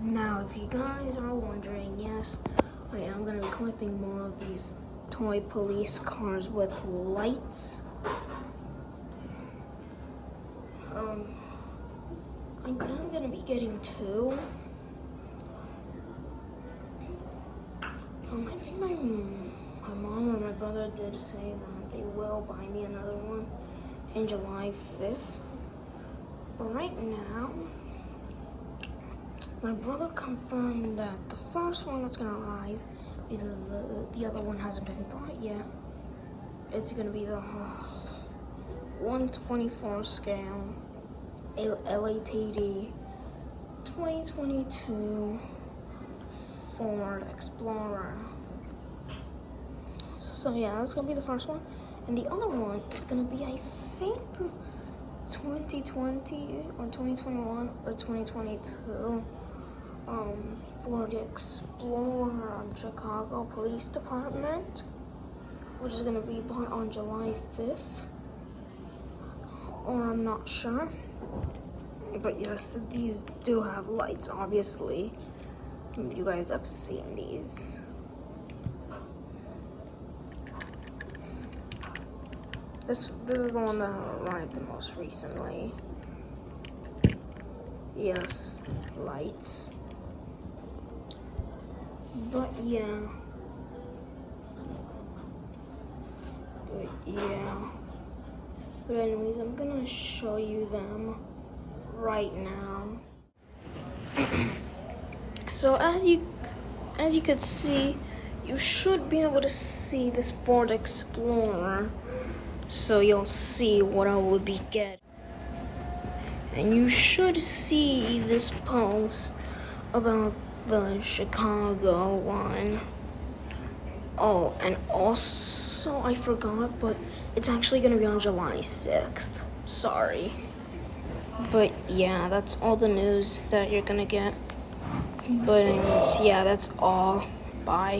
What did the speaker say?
Now, if you guys are wondering, yes, I am going to be collecting more of these toy police cars with lights. I am going to be getting two. I think my mom or my brother did say that they will buy me another one in July 5th. But right now, my brother confirmed that the first one that's gonna arrive, because the other one hasn't been bought yet, it's gonna be the 1/24 scale LAPD 2022 Ford Explorer. So yeah, that's gonna be the first one, and the other one is gonna be, I think, 2020 or 2021 or 2022 Ford Explorer on Chicago Police Department, which is gonna be bought on July 5th, or I'm not sure. But yes, these do have lights, obviously. You guys have seen these. This is the one that arrived the most recently. Yes, lights. But yeah. But anyways, I'm gonna show you them right now. So as you could see, you should be able to see this Ford Explorer. So you'll see what I will be getting. And you should see this post about the Chicago one. Oh, and also I forgot, but it's actually gonna be on July 6th. Sorry. But yeah, that's all the news that you're gonna get. But anyways, yeah, that's all. Bye.